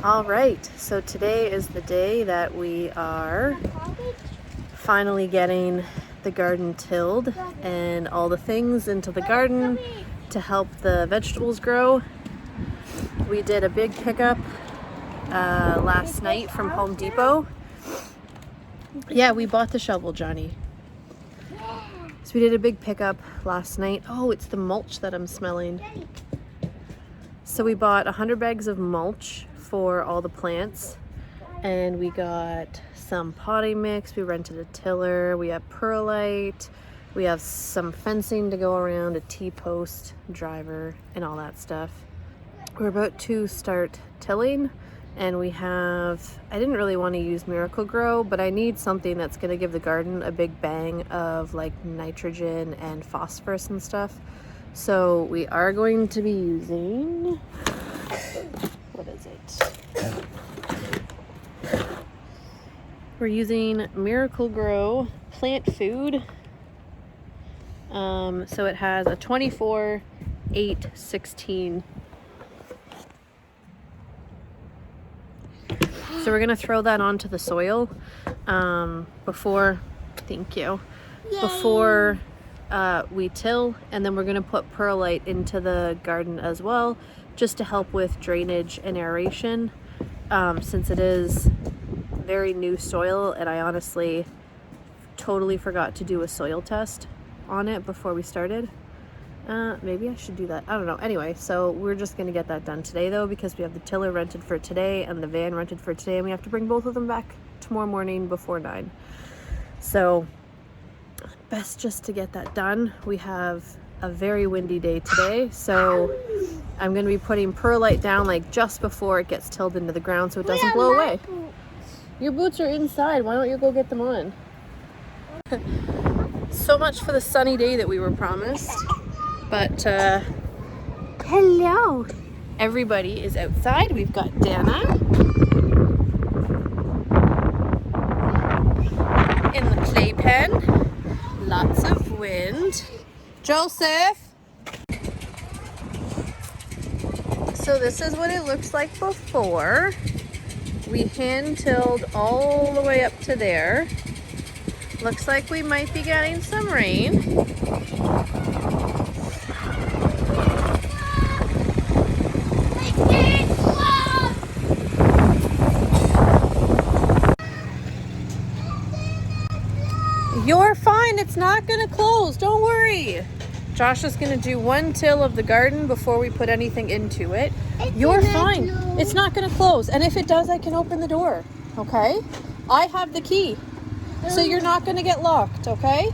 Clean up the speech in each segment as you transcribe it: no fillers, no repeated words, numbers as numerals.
All right, so today is the day that we are finally getting the garden tilled and all the things into the garden to help the vegetables grow. We did a big pickup last night from Home Depot. Yeah, we bought the shovel, Johnny. So we did a big pickup last night. Oh, it's the mulch that I'm smelling. So we bought 100 bags of mulch for all the plants, and we got some potting mix, we rented a tiller, we have perlite, we have some fencing to go around, a T-post driver, and all that stuff. We're about to start tilling, and we have, I didn't really want to use Miracle-Gro, but I need something that's going to give the garden a big bang of like nitrogen and phosphorus and stuff. So we are going to be using, what is it? We're using Miracle-Gro plant food. So it has a 24, 8, 16. So we're gonna throw that onto the soil before, thank you, before we till, and then we're gonna put perlite into the garden as well, just to help with drainage and aeration, since it is very new soil, and I honestly totally forgot to do a soil test on it before we started. Maybe I should do that. I don't know. Anyway, so we're just gonna get that done today though, because we have the tiller rented for today and the van rented for today, and we have to bring both of them back tomorrow morning before 9. So best just to get that done. We have a very windy day today, so I'm gonna be putting perlite down like just before it gets tilled into the ground so it doesn't blow away. Your boots are inside. Why don't you go get them on? So much for the sunny day that we were promised. But hello. Everybody is outside. We've got Dana in the playpen. Lots of wind. Joseph. So this is what it looks like before. We hand tilled all the way up to there. Looks like we might be getting some rain. You're fine. It's not going to close. Don't worry. Josh is going to do one till of the garden before we put anything into it. You're fine. It's not going to close. And if it does, I can open the door. Okay? I have the key. So you're not going to get locked, okay?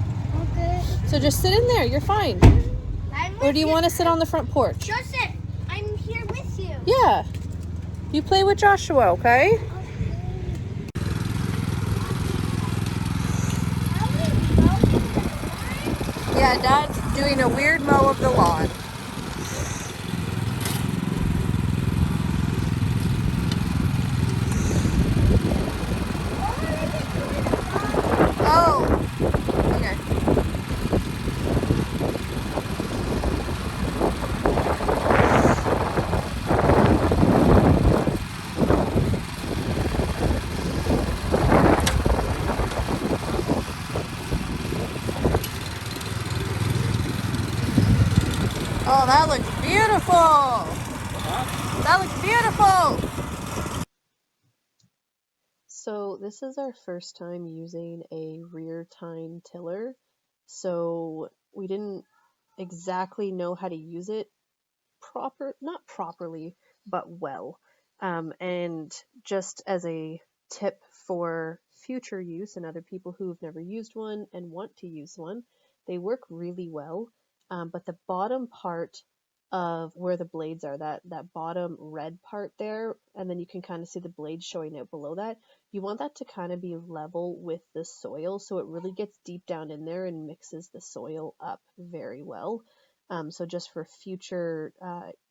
Okay. So just sit in there. You're fine. Or do you want to sit on the front porch? Joseph, I'm here with you. Yeah. You play with Joshua, okay? Yeah, Dad's doing a weird mow of the lawn. Oh, okay. Oh, that looks beautiful. That looks beautiful. So this is our first time using a rear-tine tiller. So we didn't exactly know how to use it not properly, but well. And just as a tip for future use and other people who've never used one and want to use one, they work really well. But the bottom part of where the blades are, that bottom red part there, and then you can kind of see the blades showing out below that, you want that to kind of be level with the soil so it really gets deep down in there and mixes the soil up very well. So just for future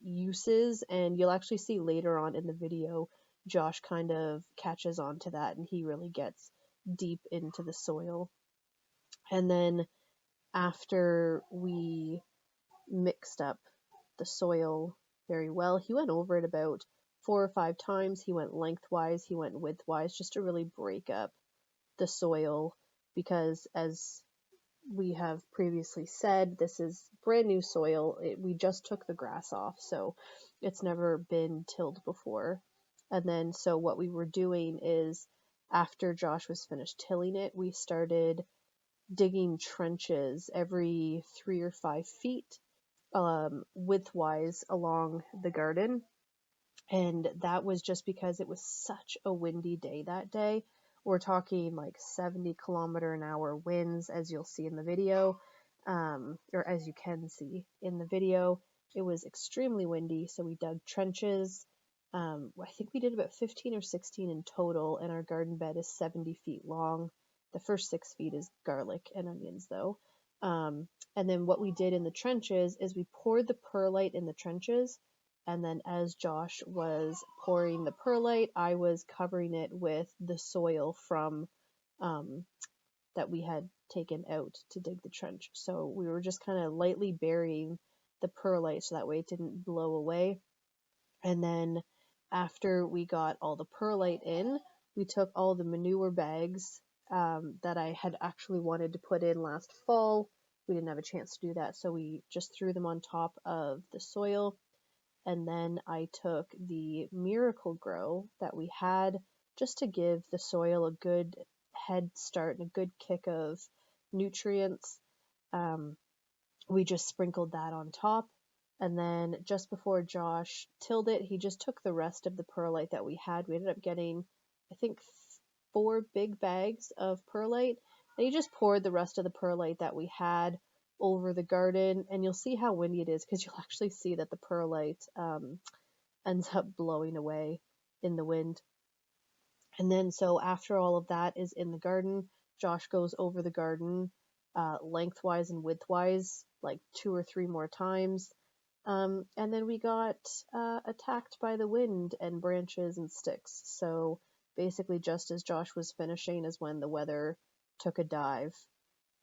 uses, and you'll actually see later on in the video, Josh kind of catches on to that and he really gets deep into the soil. And then after we mixed up the soil very well, he went over it about 4 or 5 times. He went lengthwise, he went widthwise, just to really break up the soil, because as we have previously said, this is brand new soil. We just took the grass off, so it's never been tilled before. And then so what we were doing is, after Josh was finished tilling it, we started digging trenches every 3 or 5 feet widthwise along the garden. And that was just because it was such a windy day that day. We're talking like 70-kilometer-an-hour winds, as you'll see in the video, or as you can see in the video. It was extremely windy, so we dug trenches. I think we did about 15 or 16 in total, and our garden bed is 70 feet long. The first 6 feet is garlic and onions, though. And then what we did in the trenches is we poured the perlite in the trenches, and then as Josh was pouring the perlite, I was covering it with the soil from that we had taken out to dig the trench. So we were just kind of lightly burying the perlite so that way it didn't blow away. And then after we got all the perlite in, we took all the manure bags that I had actually wanted to put in last fall. We didn't have a chance to do that, so we just threw them on top of the soil. And then I took the Miracle Grow that we had, just to give the soil a good head start and a good kick of nutrients. We just sprinkled that on top. And then just before Josh tilled it, he just took the rest of the perlite that we had. We ended up getting, I think, 4 big bags of perlite. And he just poured the rest of the perlite that we had over the garden, and you'll see how windy it is, because you'll actually see that the perlite ends up blowing away in the wind. And then so after all of that is in the garden, Josh goes over the garden lengthwise and widthwise like 2 or 3 more times. And then we got attacked by the wind and branches and sticks. So basically just as Josh was finishing is when the weather took a dive.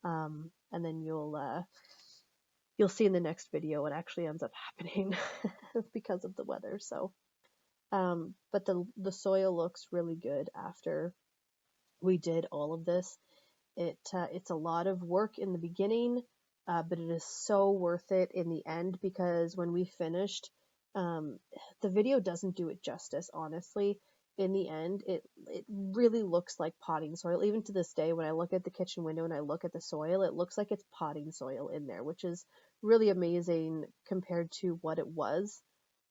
And then you'll see in the next video what actually ends up happening because of the weather. So, but the soil looks really good after we did all of this. It's a lot of work in the beginning, but it is so worth it in the end, because when we finished, the video doesn't do it justice, honestly. In the end, it really looks like potting soil. Even to this day, when I look at the kitchen window and I look at the soil, it looks like it's potting soil in there, which is really amazing compared to what it was.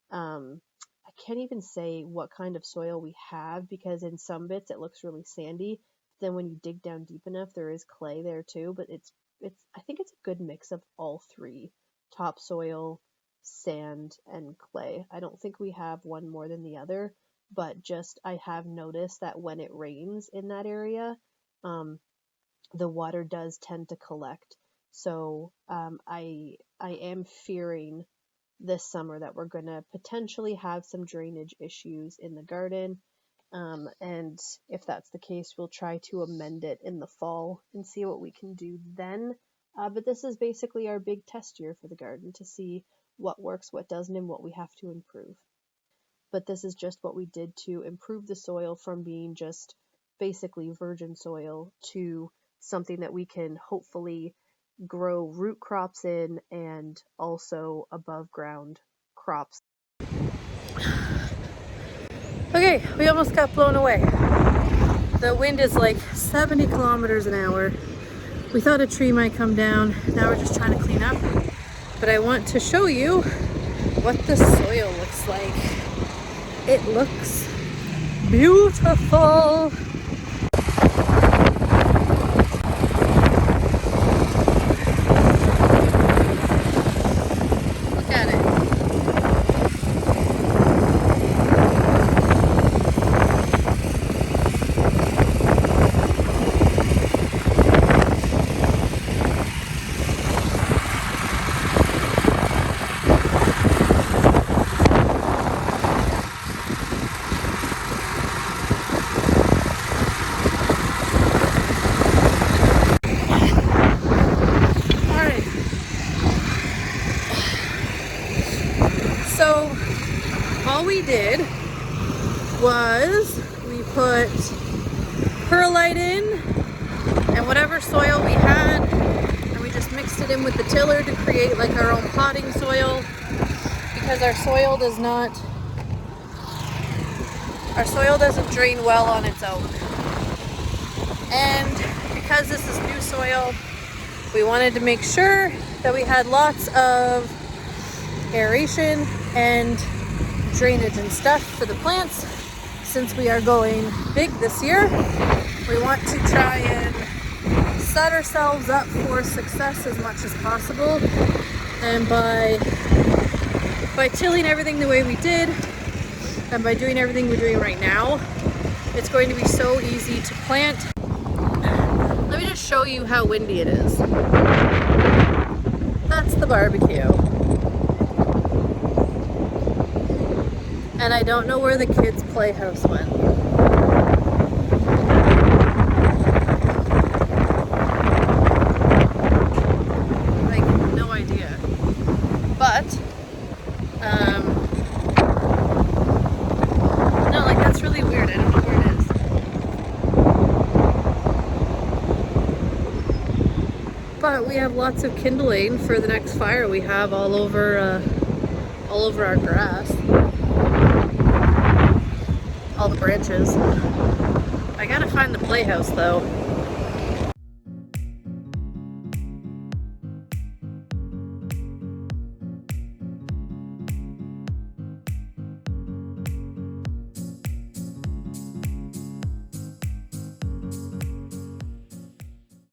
I can't even say what kind of soil we have, because in some bits it looks really sandy. Then when you dig down deep enough, there is clay there too, but I think it's a good mix of all three: topsoil, sand, and clay. I don't think we have one more than the other, but just I have noticed that when it rains in that area, the water does tend to collect. So I am fearing this summer that we're going to potentially have some drainage issues in the garden. And if that's the case, we'll try to amend it in the fall and see what we can do then. But this is basically our big test year for the garden, to see what works, what doesn't, and what we have to improve. But this is just what we did to improve the soil from being just basically virgin soil to something that we can hopefully grow root crops in, and also above ground crops. Okay, we almost got blown away. The wind is like 70 kilometers an hour. We thought a tree might come down. Now we're just trying to clean up. But I want to show you what the soil looks like. It looks beautiful. Look at it. So all we did was we put perlite in and whatever soil we had, and we just mixed it in with the tiller to create like our own potting soil, because our soil doesn't drain well on its own. And because this is new soil, we wanted to make sure that we had lots of aeration and drainage and stuff for the plants. Since we are going big this year, we want to try and set ourselves up for success as much as possible. And by tilling everything the way we did, and by doing everything we're doing right now, it's going to be so easy to plant. Let me just show you how windy it is. That's the barbecue. And I don't know where the kids' playhouse went. Like, no idea. But, no, like, that's really weird. I don't know where it is. But we have lots of kindling for the next fire we have all over our grass. All the branches. I gotta find the playhouse though.